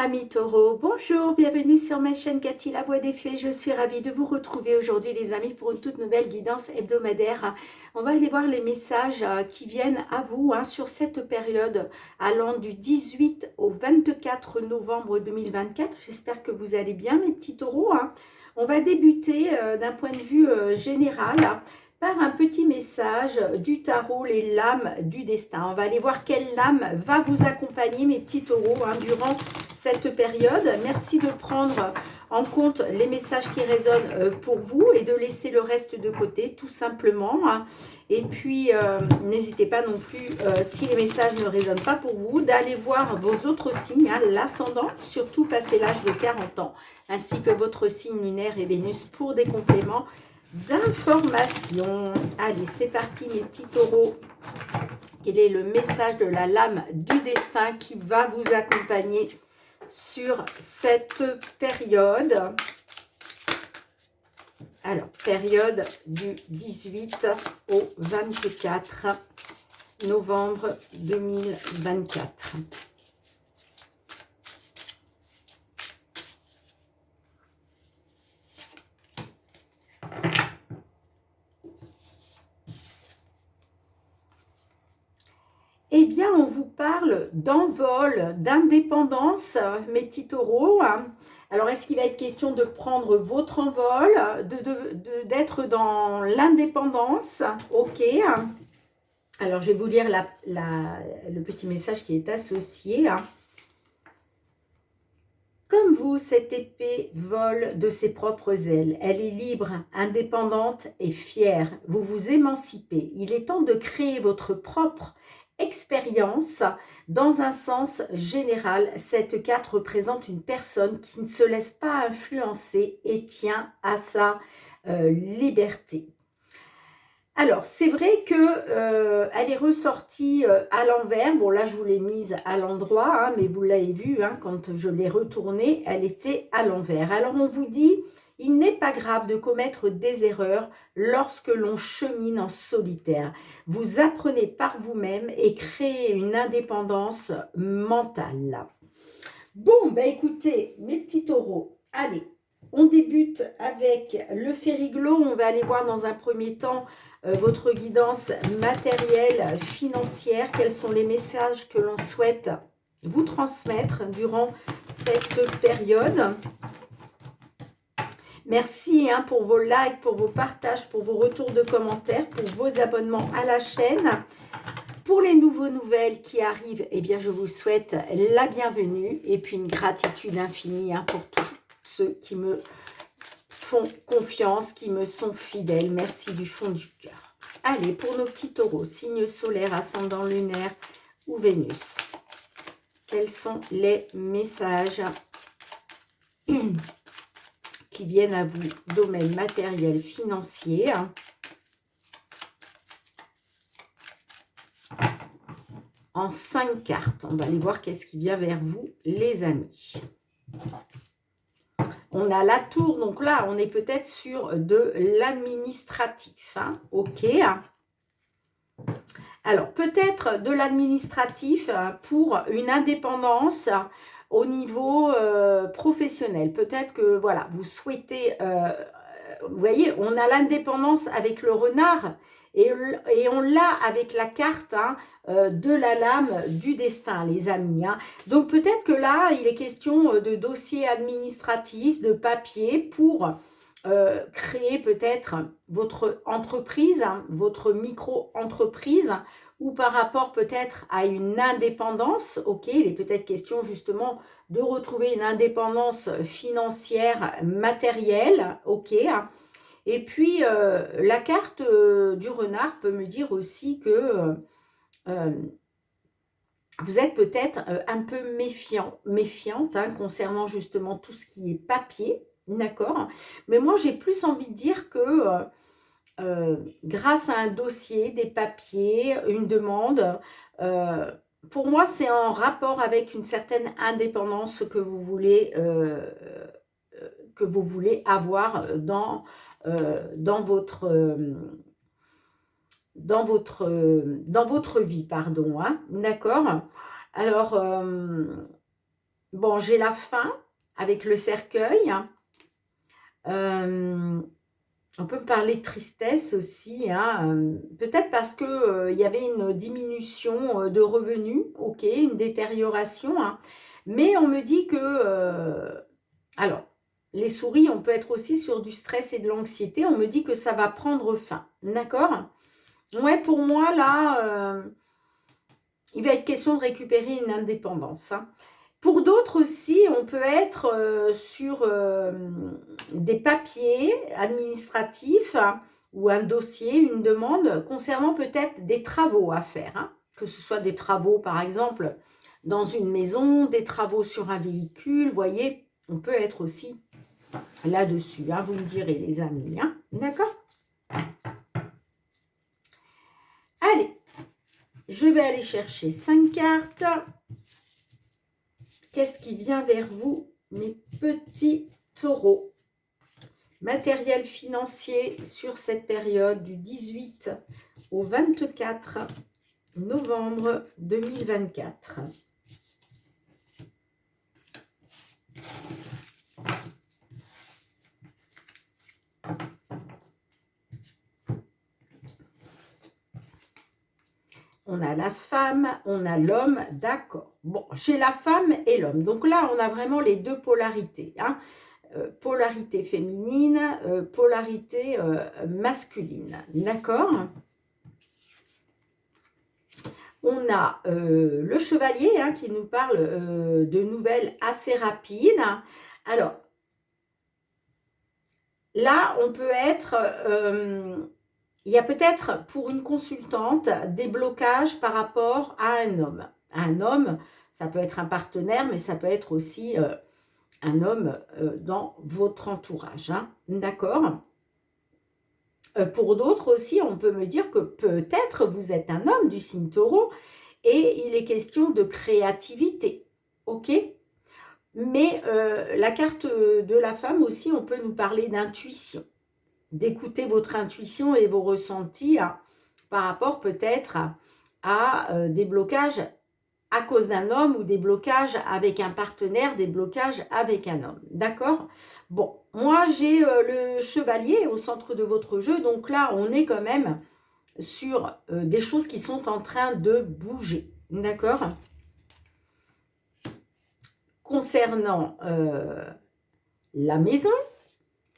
Amis taureaux, bonjour, bienvenue sur ma chaîne Cathy la voix des fées. Je suis ravie de vous retrouver aujourd'hui les amis pour une toute nouvelle guidance hebdomadaire. On va aller voir les messages qui viennent à vous sur cette période allant du 18 au 24 novembre 2024. J'espère que vous allez bien mes petits taureaux. On va débuter d'un point de vue général par un petit message du tarot, les lames du destin. On va aller voir quelle lame va vous accompagner mes petits taureaux durant cette période. Merci de prendre en compte les messages qui résonnent pour vous et de laisser le reste de côté tout simplement. Et puis n'hésitez pas non plus, si les messages ne résonnent pas pour vous, d'aller voir vos autres signes, l'ascendant, surtout passé l'âge de 40 ans, ainsi que votre signe lunaire et Vénus pour des compléments d'informations. Allez, c'est parti mes petits taureaux. Quel est le message de la lame du destin qui va vous accompagner sur cette période? Alors, période du 18 au 24 novembre 2024. Eh bien, on vous parle d'envol, d'indépendance, mes petits taureaux. Alors, est-ce qu'il va être question de prendre votre envol, d'être dans l'indépendance? Ok. Alors, je vais vous lire le petit message qui est associé. Comme vous, cette épée vole de ses propres ailes. Elle est libre, indépendante et fière. Vous vous émancipez. Il est temps de créer votre propre expérience. Dans un sens général, cette carte représente une personne qui ne se laisse pas influencer et tient à sa liberté. Alors, c'est vrai que elle est ressortie à l'envers. Bon, là, je vous l'ai mise à l'endroit, mais vous l'avez vu, quand je l'ai retournée, elle était à l'envers. Alors, on vous dit, il n'est pas grave de commettre des erreurs lorsque l'on chemine en solitaire. Vous apprenez par vous-même et créez une indépendance mentale. Bon, ben écoutez, mes petits taureaux, allez, on débute avec le Fériglo. On va aller voir dans un premier temps votre guidance matérielle, financière. Quels sont les messages que l'on souhaite vous transmettre durant cette période? Merci pour vos likes, pour vos partages, pour vos retours de commentaires, pour vos abonnements à la chaîne. Pour les nouvelles qui arrivent, eh bien, je vous souhaite la bienvenue et puis une gratitude infinie pour tous ceux qui me font confiance, qui me sont fidèles. Merci du fond du cœur. Allez, pour nos petits taureaux, signe solaire, ascendant lunaire ou Vénus. Quels sont les messages qui viennent à vous? Domaine matériel, financier. En 5 cartes. On va aller voir qu'est-ce qui vient vers vous, les amis. On a la tour, donc là, on est peut-être sur de l'administratif. Ok. Alors, peut-être de l'administratif pour une indépendance au niveau professionnel. Peut-être que, voilà, vous souhaitez... vous voyez, on a l'indépendance avec le renard et on l'a avec la carte de la lame du destin, les amis. Donc, peut-être que là, il est question de dossier administratif, de papier pour créer peut-être votre entreprise, votre micro-entreprise, ou par rapport peut-être à une indépendance. Ok, il est peut-être question justement de retrouver une indépendance financière, matérielle. Ok. Et puis, la carte du renard peut me dire aussi que vous êtes peut-être un peu méfiante concernant justement tout ce qui est papier, d'accord? Mais moi, j'ai plus envie de dire que grâce à un dossier, des papiers, une demande, pour moi, c'est en rapport avec une certaine indépendance que vous voulez avoir dans votre vie, pardon, d'accord? Alors, Bon, j'ai la faim avec le cercueil. On peut me parler de tristesse aussi, hein, peut-être parce que, il y avait une diminution, de revenus, OK, une détérioration, hein. Mais on me dit que, alors, les souris, on peut être aussi sur du stress et de l'anxiété. On me dit que ça va prendre fin, d'accord? Ouais, pour moi, là, il va être question de récupérer une indépendance, hein. Pour d'autres aussi, on peut être, sur, des papiers administratifs, hein, ou un dossier, une demande concernant peut-être des travaux à faire, hein. Que ce soit des travaux, par exemple, dans une maison, des travaux sur un véhicule, vous voyez? On peut être aussi là-dessus, hein, vous me direz les amis, hein. D'accord? Allez, je vais aller chercher 5 cartes. Qu'est-ce qui vient vers vous, mes petits taureaux? Matériel financier sur cette période du 18 au 24 novembre 2024. On a la femme, on a l'homme, d'accord. Bon, chez la femme et l'homme. Donc là, on a vraiment les deux polarités, hein. Polarité féminine, polarité masculine, d'accord? On a le chevalier, hein, qui nous parle de nouvelles assez rapides. Alors, là, on peut être... il y a peut-être pour une consultante des blocages par rapport à un homme. Un homme, ça peut être un partenaire, mais ça peut être aussi un homme dans votre entourage, hein, d'accord? Pour d'autres aussi, on peut me dire que peut-être vous êtes un homme du signe taureau et il est question de créativité, ok? Mais la carte de la femme aussi, on peut nous parler d'intuition, d'écouter votre intuition et vos ressentis, hein, par rapport peut-être à des blocages à cause d'un homme ou des blocages avec un partenaire, des blocages avec un homme. D'accord? Bon, moi j'ai le chevalier au centre de votre jeu, donc là on est quand même sur des choses qui sont en train de bouger. D'accord? Concernant la maison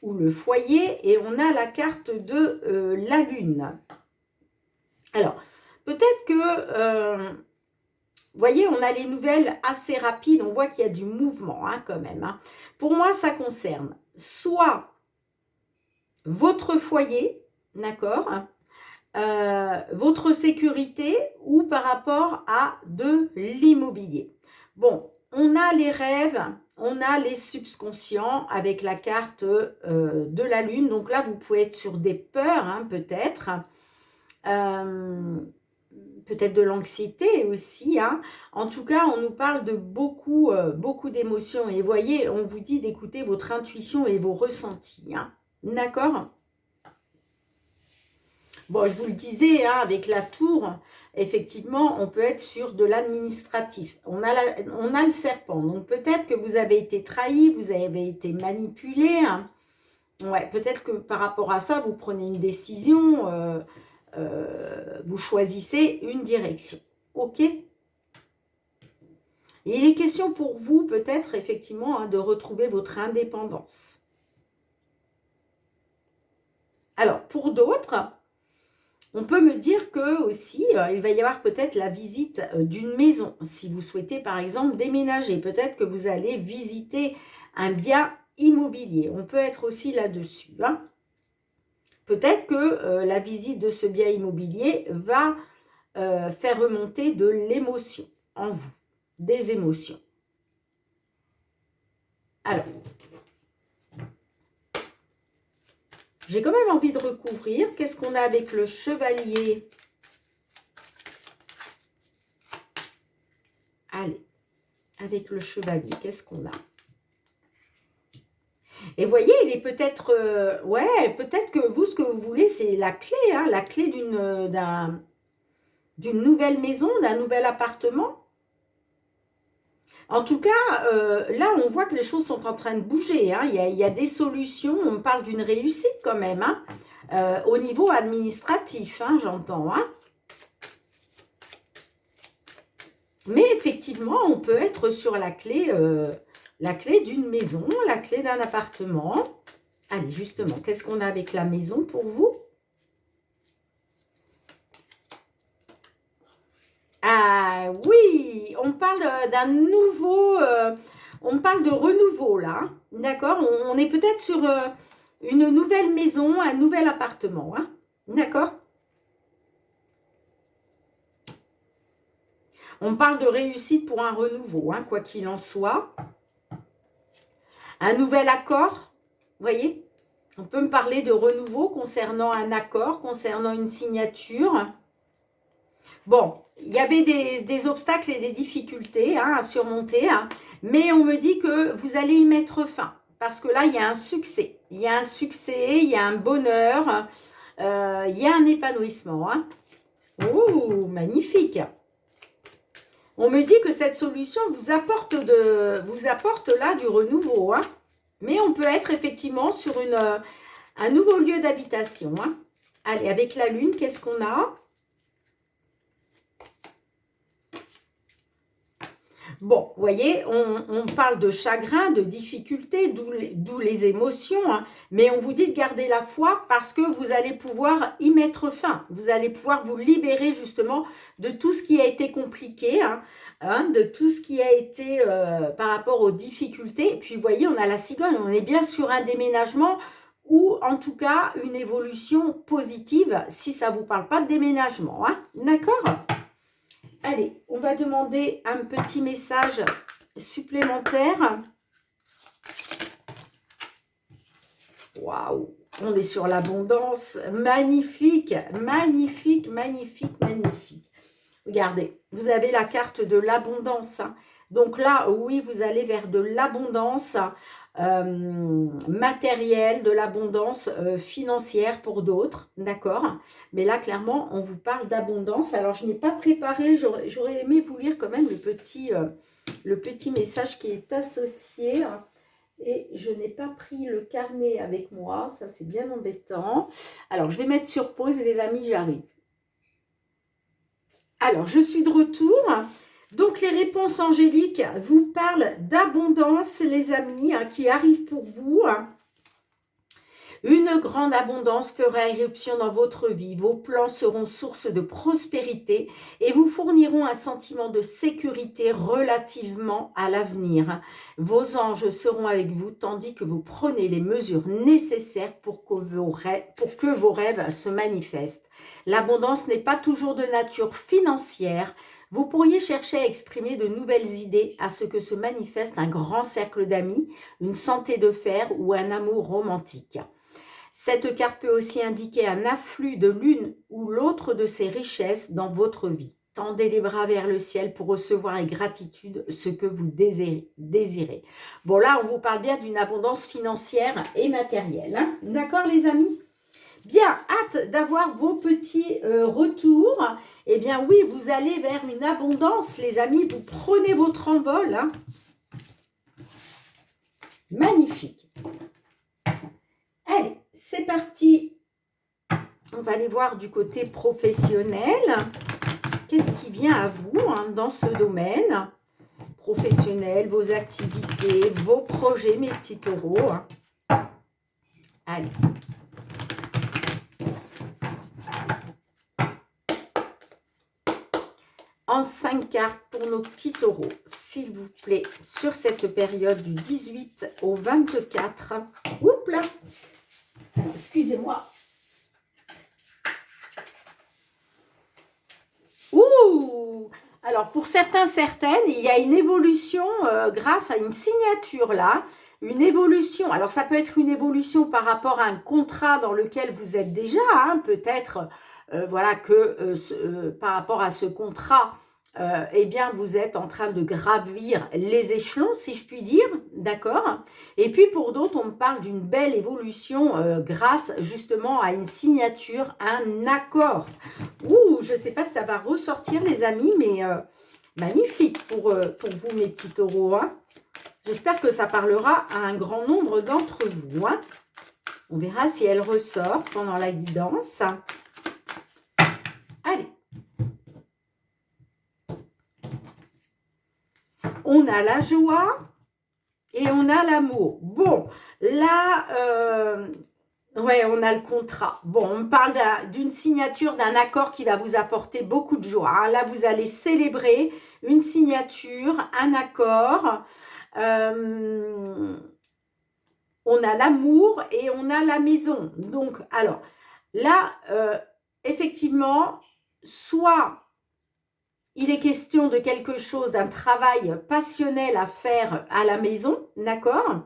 ou le foyer, et on a la carte de la lune. Alors, peut-être que... vous voyez, on a les nouvelles assez rapides, on voit qu'il y a du mouvement, hein, quand même, hein. Pour moi, ça concerne soit votre foyer, d'accord, votre sécurité ou par rapport à de l'immobilier. Bon, on a les rêves, on a les subconscients avec la carte de la lune. Donc là, vous pouvez être sur des peurs, hein, peut-être. Peut-être de l'anxiété aussi, hein. En tout cas, on nous parle de beaucoup, beaucoup d'émotions. Et vous voyez, on vous dit d'écouter votre intuition et vos ressentis, hein. D'accord? Bon, je vous le disais, hein, avec la tour, effectivement, on peut être sur de l'administratif. On a le serpent. Donc, peut-être que vous avez été trahi, vous avez été manipulé, hein. Ouais, peut-être que par rapport à ça, vous prenez une décision, vous choisissez une direction. OK? Et il est question pour vous, peut-être, effectivement, hein, de retrouver votre indépendance. Alors, pour d'autres, on peut me dire que aussi, il va y avoir peut-être la visite d'une maison. Si vous souhaitez, par exemple, déménager, peut-être que vous allez visiter un bien immobilier. On peut être aussi là-dessus, hein. Peut-être que la visite de ce bien immobilier va faire remonter de l'émotion en vous, des émotions. Alors, j'ai quand même envie de recouvrir. Qu'est-ce qu'on a avec le chevalier? Allez, avec le chevalier, qu'est-ce qu'on a? Et vous voyez, il est peut-être... ouais, peut-être que vous, ce que vous voulez, c'est la clé, hein, la clé d'une nouvelle maison, d'un nouvel appartement. En tout cas, là, on voit que les choses sont en train de bouger. Hein. Il y a des solutions. On parle d'une réussite quand même. Hein. Au niveau administratif, hein, j'entends. Hein. Mais effectivement, on peut être sur la clé d'une maison, la clé d'un appartement. Allez, justement, qu'est-ce qu'on a avec la maison pour vous? Ah oui, on parle d'un nouveau, on parle de renouveau là, hein. D'accord? On est peut-être sur une nouvelle maison, un nouvel appartement, hein. D'accord? On parle de réussite pour un renouveau, hein, quoi qu'il en soit. Un nouvel accord, vous voyez? On peut me parler de renouveau concernant un accord, concernant une signature. Bon, il y avait des obstacles et des difficultés hein, à surmonter, hein, mais on me dit que vous allez y mettre fin. Parce que là, il y a un succès. Il y a un succès, il y a un bonheur, il y a un épanouissement. Hein. Oh, magnifique! On me dit que cette solution vous apporte là du renouveau. Hein. Mais on peut être effectivement sur un nouveau lieu d'habitation. Hein. Allez, avec la lune, qu'est-ce qu'on a? Bon, vous voyez, on parle de chagrin, de difficulté, d'où les émotions, hein, mais on vous dit de garder la foi parce que vous allez pouvoir y mettre fin. Vous allez pouvoir vous libérer justement de tout ce qui a été compliqué, de tout ce qui a été par rapport aux difficultés. Et puis, vous voyez, on a la cigogne, on est bien sur un déménagement ou en tout cas une évolution positive si ça ne vous parle pas de déménagement. Hein, d'accord ? Allez, on va demander un petit message supplémentaire. Waouh, on est sur l'abondance. Magnifique, magnifique, magnifique, magnifique. Regardez, vous avez la carte de l'abondance. Donc là, oui, vous allez vers de l'abondance matérielle, de l'abondance financière pour d'autres, d'accord? Mais là, clairement, on vous parle d'abondance. Alors, je n'ai pas préparé, j'aurais aimé vous lire quand même le petit message qui est associé. Et je n'ai pas pris le carnet avec moi, ça c'est bien embêtant. Alors, je vais mettre sur pause, les amis, j'arrive. Alors, je suis de retour. Donc, les réponses angéliques vous parlent d'abondance, les amis, qui arrivent pour vous. Une grande abondance fera éruption dans votre vie. Vos plans seront source de prospérité et vous fourniront un sentiment de sécurité relativement à l'avenir. Vos anges seront avec vous tandis que vous prenez les mesures nécessaires pour que vos rêves se manifestent. L'abondance n'est pas toujours de nature financière. Vous pourriez chercher à exprimer de nouvelles idées à ce que se manifeste un grand cercle d'amis, une santé de fer ou un amour romantique. Cette carte peut aussi indiquer un afflux de l'une ou l'autre de ces richesses dans votre vie. Tendez les bras vers le ciel pour recevoir avec gratitude ce que vous désirez. Bon, là, on vous parle bien d'une abondance financière et matérielle. Hein. D'accord, les amis? Bien, hâte d'avoir vos petits retours. Eh bien, oui, vous allez vers une abondance, les amis. Vous prenez votre envol. Hein. Magnifique. Allez, c'est parti. On va aller voir du côté professionnel. Qu'est-ce qui vient à vous dans ce domaine professionnel, vos activités, vos projets, mes petits taureaux. Allez. En 5 cartes pour nos petits taureaux, s'il vous plaît, sur cette période du 18 au 24. Oups là. Excusez-moi. Ouh! Alors, pour certains, certaines, il y a une évolution grâce à une signature là. Une évolution. Alors, ça peut être une évolution par rapport à un contrat dans lequel vous êtes déjà. Peut-être, voilà, que par rapport à ce contrat, eh bien, vous êtes en train de gravir les échelons, si je puis dire, d'accord? Et puis, pour d'autres, on me parle d'une belle évolution grâce, justement, à une signature, un accord. Ouh, je ne sais pas si ça va ressortir, les amis, mais Magnifique pour vous, mes petits taureaux, hein. J'espère que ça parlera à un grand nombre d'entre vous, hein. On verra si elle ressort pendant la guidance. Allez. On a la joie et on a l'amour. Bon, là, ouais, on a le contrat. Bon, on parle d'une signature, d'un accord qui va vous apporter beaucoup de joie, hein. Là, vous allez célébrer une signature, un accord. On a l'amour et on a la maison. Donc, alors, là, effectivement, soit il est question de quelque chose, d'un travail passionnel à faire à la maison, d'accord?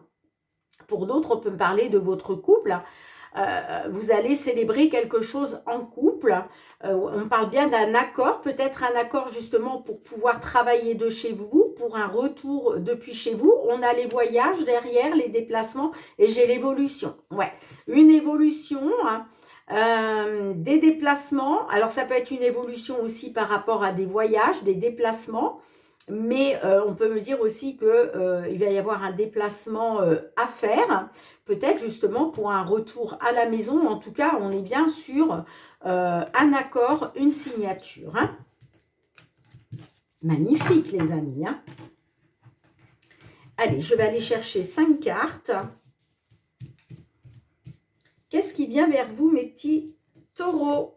Pour d'autres, on peut me parler de votre couple. Vous allez célébrer quelque chose en couple. On parle bien d'un accord, peut-être un accord justement pour pouvoir travailler de chez vous, pour un retour depuis chez vous. On a les voyages derrière, les déplacements et j'ai l'évolution. Ouais, une évolution, hein, des déplacements. Alors ça peut être une évolution aussi par rapport à des voyages, des déplacements. Mais on peut me dire aussi qu'il va y avoir un déplacement à faire, peut-être justement pour un retour à la maison. En tout cas, on est bien sur un accord, une signature, hein. Magnifique, les amis, hein. Allez, je vais aller chercher 5 cartes. Qu'est-ce qui vient vers vous, mes petits taureaux?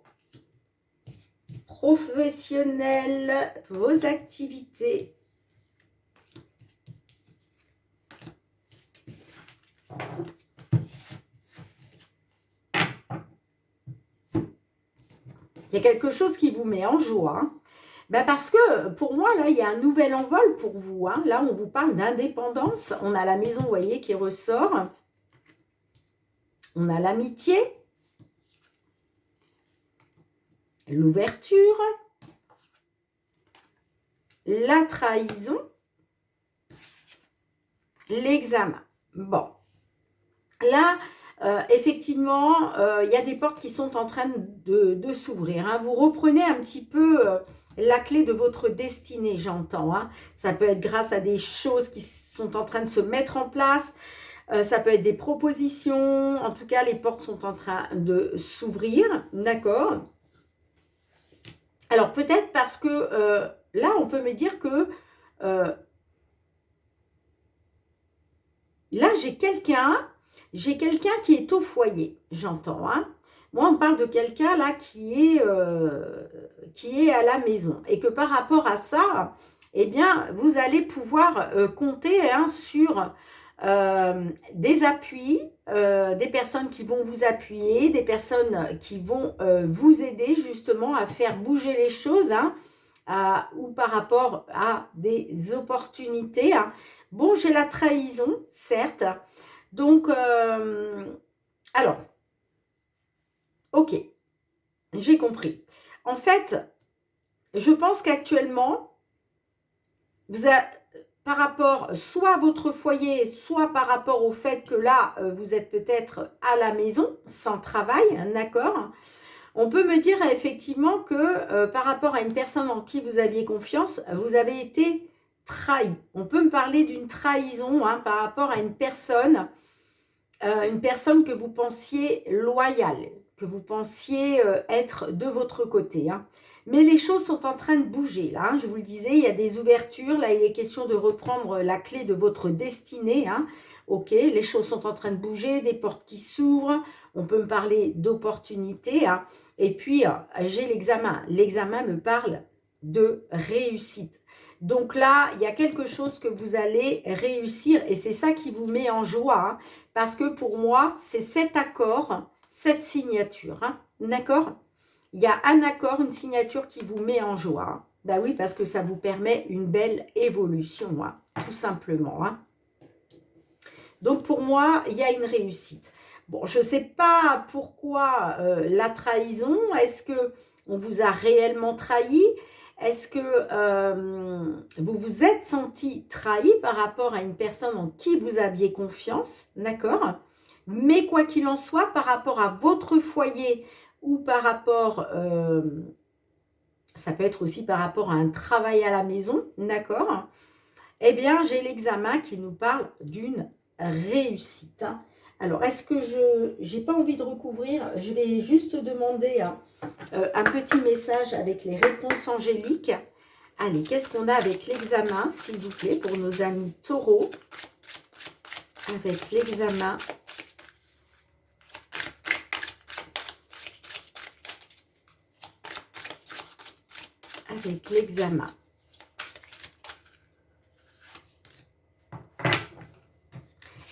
Professionnels, vos activités. Il y a quelque chose qui vous met en joie, hein. Ben parce que pour moi, là, il y a un nouvel envol pour vous, hein. Là, on vous parle d'indépendance. On a la maison, vous voyez, qui ressort. On a l'amitié. L'ouverture. La trahison. L'examen. Bon. Là, effectivement, il y a des portes qui sont en train de s'ouvrir, hein. Vous reprenez un petit peu la clé de votre destinée, j'entends, hein. Ça peut être grâce à des choses qui sont en train de se mettre en place. Ça peut être des propositions. En tout cas, les portes sont en train de s'ouvrir, d'accord? Alors, peut-être parce que là, on peut me dire que là, j'ai quelqu'un qui est au foyer, j'entends, hein. Moi, on parle de quelqu'un là qui est à la maison. Et que par rapport à ça, eh bien, vous allez pouvoir compter, hein, sur des appuis, des personnes qui vont vous appuyer, des personnes qui vont vous aider justement à faire bouger les choses, hein, ou par rapport à des opportunités, hein. Bon, j'ai la trahison, certes. Donc, alors, ok, j'ai compris. En fait, je pense qu'actuellement, par rapport soit à votre foyer, soit par rapport au fait que là, vous êtes peut-être à la maison, sans travail, d'accord? On peut me dire effectivement que par rapport à une personne en qui vous aviez confiance, vous avez été trahi. On peut me parler d'une trahison, hein, par rapport à une personne que vous pensiez loyale, que vous pensiez être de votre côté, hein. Mais les choses sont en train de bouger, là, hein. Je vous le disais, il y a des ouvertures. Là, il est question de reprendre la clé de votre destinée, hein. Ok, les choses sont en train de bouger, des portes qui s'ouvrent. On peut me parler d'opportunités, hein. Et puis, j'ai l'examen. L'examen me parle de réussite. Donc là, il y a quelque chose que vous allez réussir et c'est ça qui vous met en joie, hein, parce que pour moi, c'est cet accord, cette signature, hein, d'accord? Il y a un accord, une signature qui vous met en joie, hein. Ben oui, parce que ça vous permet une belle évolution, hein, tout simplement, hein. Donc pour moi, il y a une réussite. Bon, je ne sais pas pourquoi la trahison. Est-ce qu'on vous a réellement trahi? Est-ce que vous vous êtes senti trahi par rapport à une personne en qui vous aviez confiance? D'accord? Mais quoi qu'il en soit, par rapport à votre foyer ou par rapport Ça peut être aussi par rapport à un travail à la maison, d'accord? Eh bien, j'ai l'examen qui nous parle d'une réussite, hein. Alors, est-ce que je n'ai pas envie de recouvrir? Je vais juste demander un petit message avec les réponses angéliques. Allez, qu'est-ce qu'on a avec l'examen, s'il vous plaît, pour nos amis taureaux? Avec l'examen. Avec l'examen.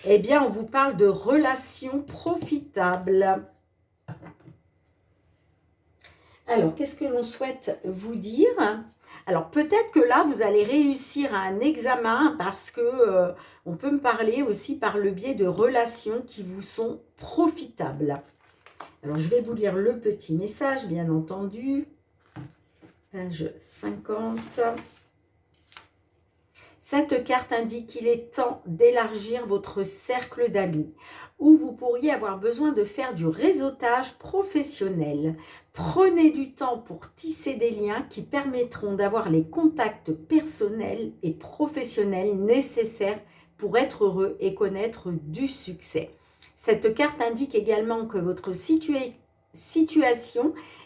Eh bien, on vous parle de relations profitables. Alors, qu'est-ce que l'on souhaite vous dire? Alors, peut-être que là, vous allez réussir un examen parce que on peut me parler aussi par le biais de relations qui vous sont profitables. Alors, je vais vous lire le petit message, bien entendu. Page 50. Cette carte indique qu'il est temps d'élargir votre cercle d'amis, où vous pourriez avoir besoin de faire du réseautage professionnel. Prenez du temps pour tisser des liens qui permettront d'avoir les contacts personnels et professionnels nécessaires pour être heureux et connaître du succès. Cette carte indique également que votre situation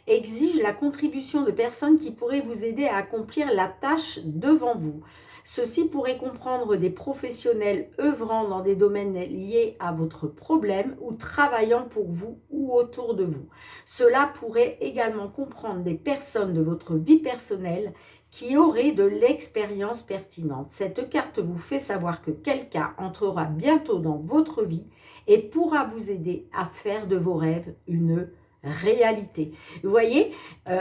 exige la contribution de personnes qui pourraient vous aider à accomplir la tâche devant vous. Ceci pourrait comprendre des professionnels œuvrant dans des domaines liés à votre problème ou travaillant pour vous ou autour de vous. Cela pourrait également comprendre des personnes de votre vie personnelle qui auraient de l'expérience pertinente. Cette carte vous fait savoir que quelqu'un entrera bientôt dans votre vie et pourra vous aider à faire de vos rêves une réalité. Vous voyez,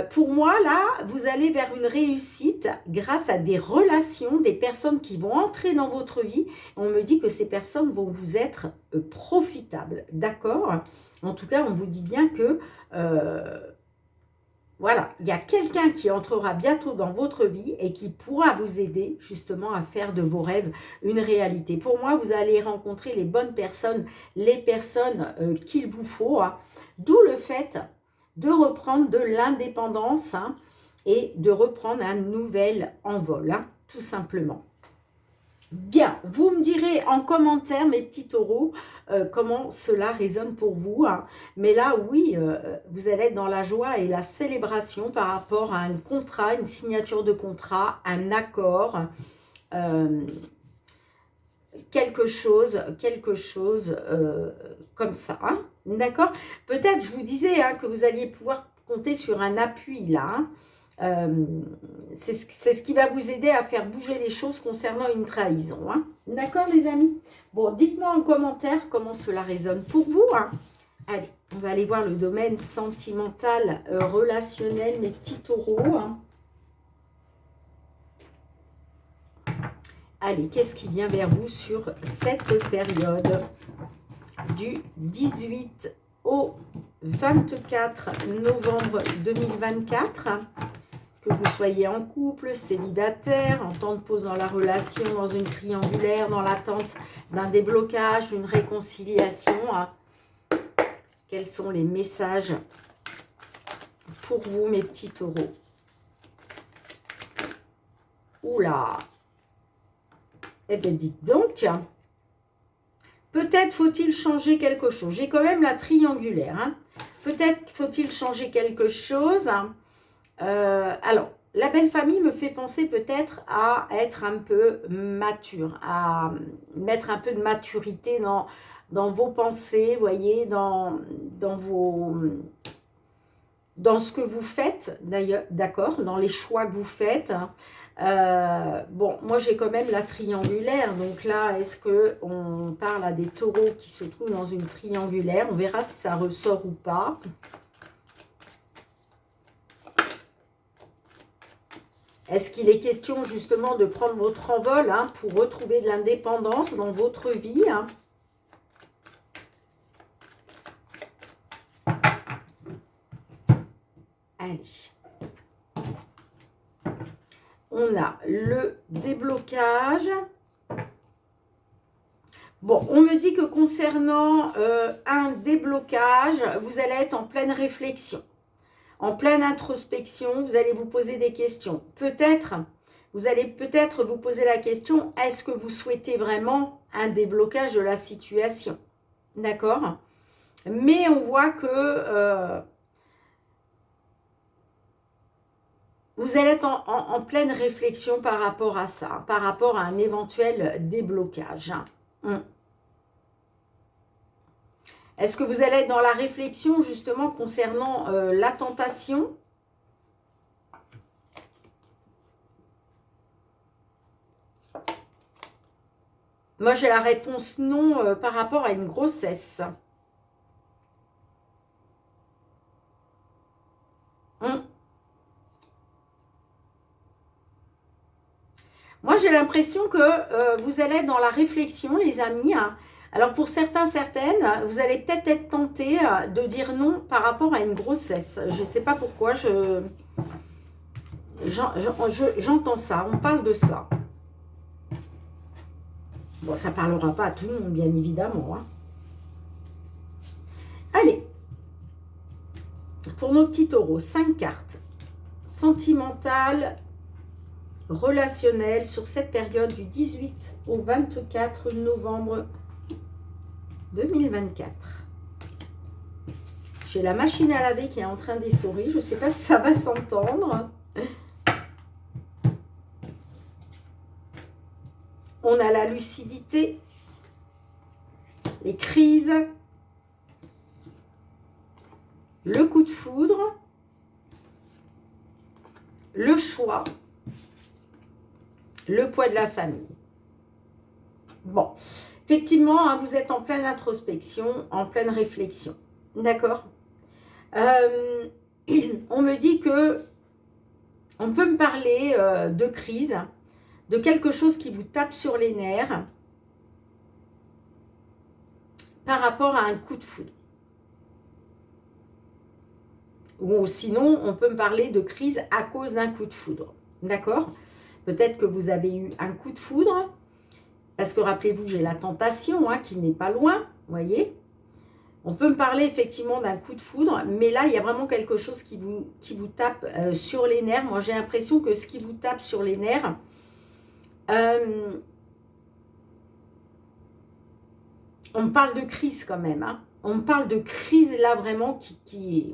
pour moi, là, vous allez vers une réussite grâce à des relations, des personnes qui vont entrer dans votre vie. On me dit que ces personnes vont vous être profitables, d'accord? En tout cas, on vous dit bien que, voilà, il y a quelqu'un qui entrera bientôt dans votre vie et qui pourra vous aider justement à faire de vos rêves une réalité. Pour moi, vous allez rencontrer les bonnes personnes, les personnes qu'il vous faut, hein. D'où le fait de reprendre de l'indépendance, hein, et de reprendre un nouvel envol, hein, tout simplement. Bien, vous me direz en commentaire, mes petits taureaux, comment cela résonne pour vous, hein. Mais là, oui, vous allez être dans la joie et la célébration par rapport à un contrat, une signature de contrat, un accord, quelque chose comme ça, hein. D'accord? Peut-être, je vous disais, hein, que vous alliez pouvoir compter sur un appui là, hein. C'est ce qui va vous aider à faire bouger les choses concernant une trahison, hein. D'accord, les amis? Bon, dites-moi en commentaire comment cela résonne pour vous, hein. Allez, on va aller voir le domaine sentimental, relationnel, mes petits taureaux, hein. Allez, qu'est-ce qui vient vers vous sur cette période du 18 au 24 novembre 2024, que vous soyez en couple, célibataire, en temps de pause dans la relation, dans une triangulaire, dans l'attente d'un déblocage, d'une réconciliation, hein. Quels sont les messages pour vous, mes petits taureaux? Oula! Eh bien, dites donc, peut-être faut-il changer quelque chose. J'ai quand même la triangulaire, hein. Peut-être faut-il changer quelque chose. Alors, la belle famille me fait penser peut-être à être un peu mature, à mettre un peu de maturité dans vos pensées, vous voyez, dans ce que vous faites, d'ailleurs, d'accord, dans les choix que vous faites. Bon, moi j'ai quand même la triangulaire, donc là, est-ce qu'on parle à des taureaux qui se trouvent dans une triangulaire? On verra si ça ressort ou pas. Est-ce qu'il est question justement de prendre votre envol, hein, pour retrouver de l'indépendance dans votre vie, hein? Allez. On a le déblocage. Bon, on me dit que concernant un déblocage, vous allez être en pleine réflexion. En pleine introspection, vous allez vous poser des questions. Peut-être, vous allez peut-être vous poser la question, est-ce que vous souhaitez vraiment un déblocage de la situation? D'accord? Mais on voit que vous allez être en pleine réflexion par rapport à ça, par rapport à un éventuel déblocage. Est-ce que vous allez être dans la réflexion justement concernant la tentation? Moi, j'ai la réponse non par rapport à une grossesse. Moi, j'ai l'impression que vous allez être dans la réflexion, les amis. Alors, pour certains, certaines, vous allez peut-être être tentés de dire non par rapport à une grossesse. Je ne sais pas pourquoi, j'entends ça, on parle de ça. Bon, ça ne parlera pas à tout le monde, bien évidemment. Allez, pour nos petits taureaux, 5 cartes. Sentimentales, relationnelles, sur cette période du 18 au 24 novembre 2024. J'ai la machine à laver qui est en train d'essorer. Je ne sais pas si ça va s'entendre. On a la lucidité, les crises, le coup de foudre, le choix, le poids de la famille. Bon, effectivement, vous êtes en pleine introspection, en pleine réflexion. D'accord? On me dit que on peut me parler de crise, de quelque chose qui vous tape sur les nerfs par rapport à un coup de foudre. Ou sinon, on peut me parler de crise à cause d'un coup de foudre. D'accord? Peut-être que vous avez eu un coup de foudre, parce que rappelez-vous, j'ai la tentation qui n'est pas loin, vous voyez? On peut me parler effectivement d'un coup de foudre, mais là, il y a vraiment quelque chose qui vous tape sur les nerfs. Moi, j'ai l'impression que ce qui vous tape sur les nerfs, on me parle de crise quand même. On me parle de crise là vraiment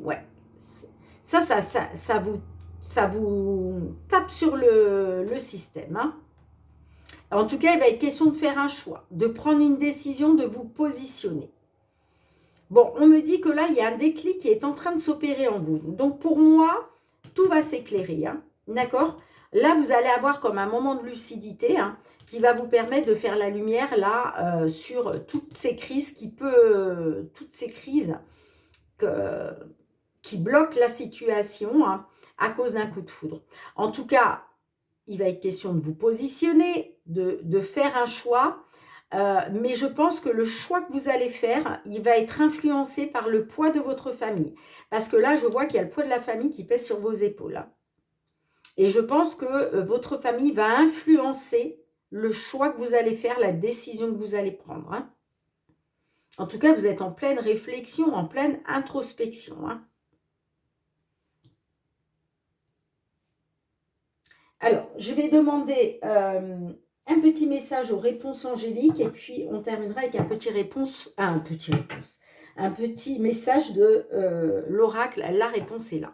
ouais. Ça vous tape sur le système. En tout cas, il va être question de faire un choix, de prendre une décision, de vous positionner. Bon, on me dit que là, il y a un déclic qui est en train de s'opérer en vous. Donc, pour moi, tout va s'éclairer. D'accord? Là, vous allez avoir comme un moment de lucidité qui va vous permettre de faire la lumière là sur toutes ces crises qui bloquent la situation à cause d'un coup de foudre. En tout cas, il va être question de vous positionner, de faire un choix. Mais je pense que le choix que vous allez faire, il va être influencé par le poids de votre famille. Parce que là, je vois qu'il y a le poids de la famille qui pèse sur vos épaules. Et je pense que votre famille va influencer le choix que vous allez faire, la décision que vous allez prendre. En tout cas, vous êtes en pleine réflexion, en pleine introspection. Alors, je vais demander un petit message aux réponses angéliques et puis on terminera avec un petit message de l'oracle. La réponse est là.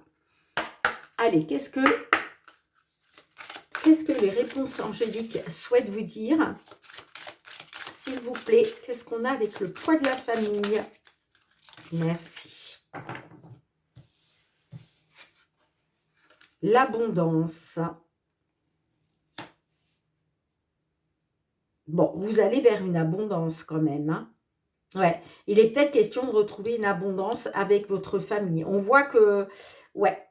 Allez, qu'est-ce que les réponses angéliques souhaitent vous dire? S'il vous plaît, qu'est-ce qu'on a avec le poids de la famille? Merci. L'abondance. Bon, vous allez vers une abondance quand même. Ouais, il est peut-être question de retrouver une abondance avec votre famille. On voit que, ouais,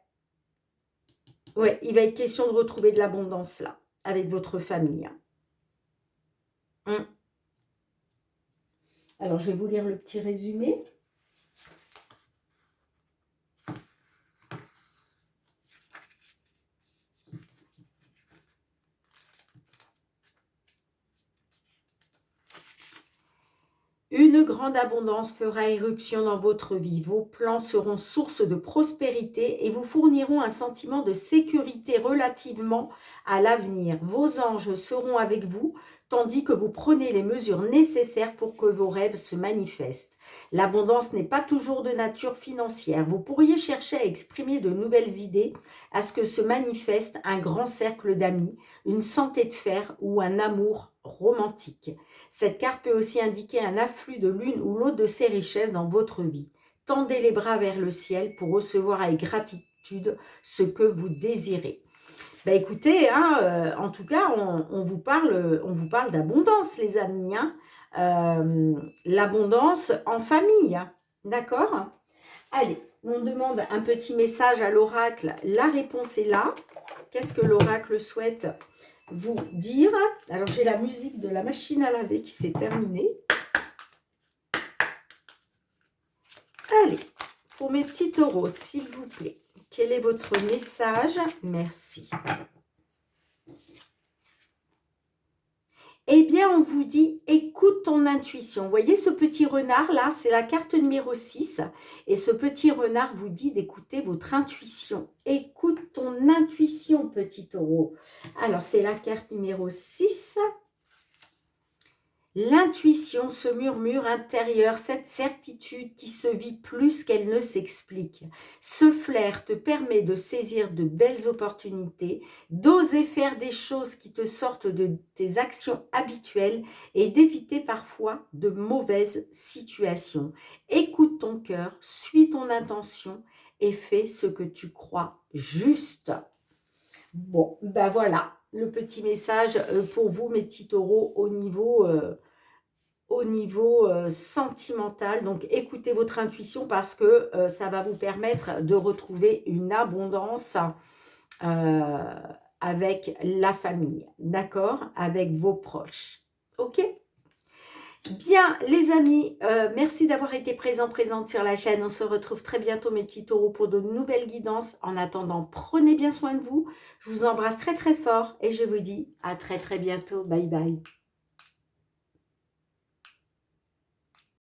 il va être question de retrouver de l'abondance là, avec votre famille. Alors, je vais vous lire le petit résumé. Une grande abondance fera éruption dans votre vie. Vos plans seront source de prospérité et vous fourniront un sentiment de sécurité relativement à l'avenir. Vos anges seront avec vous, tandis que vous prenez les mesures nécessaires pour que vos rêves se manifestent. L'abondance n'est pas toujours de nature financière. Vous pourriez chercher à exprimer de nouvelles idées, à ce que se manifeste un grand cercle d'amis, une santé de fer ou un amour romantique. Cette carte peut aussi indiquer un afflux de l'une ou l'autre de ces richesses dans votre vie. Tendez les bras vers le ciel pour recevoir avec gratitude ce que vous désirez. Ben écoutez, hein, en tout cas, on vous parle d'abondance, les amis. Hein. L'abondance en famille, hein, d'accord? Allez, on demande un petit message à l'oracle. La réponse est là. Qu'est-ce que l'oracle souhaite vous dire? Alors, j'ai la musique de la machine à laver qui s'est terminée. Allez, pour mes petits taureaux, s'il vous plaît, quel est votre message? Merci. Eh bien, on vous dit, écoute ton intuition. Vous voyez ce petit renard là, c'est la carte numéro 6. Et ce petit renard vous dit d'écouter votre intuition. Écoute ton intuition, petit taureau. Alors, c'est la carte numéro 6. L'intuition, ce murmure intérieur, cette certitude qui se vit plus qu'elle ne s'explique. Ce flair te permet de saisir de belles opportunités, d'oser faire des choses qui te sortent de tes actions habituelles et d'éviter parfois de mauvaises situations. Écoute ton cœur, suis ton intention et fais ce que tu crois juste. Bon, ben voilà, le petit message pour vous, mes petits taureaux, au niveau sentimental. Donc, écoutez votre intuition parce que ça va vous permettre de retrouver une abondance avec la famille, d'accord? Avec vos proches, ok? Bien, les amis, merci d'avoir été présente sur la chaîne. On se retrouve très bientôt, mes petits taureaux, pour de nouvelles guidances. En attendant, prenez bien soin de vous. Je vous embrasse très très fort et je vous dis à très très bientôt. Bye bye.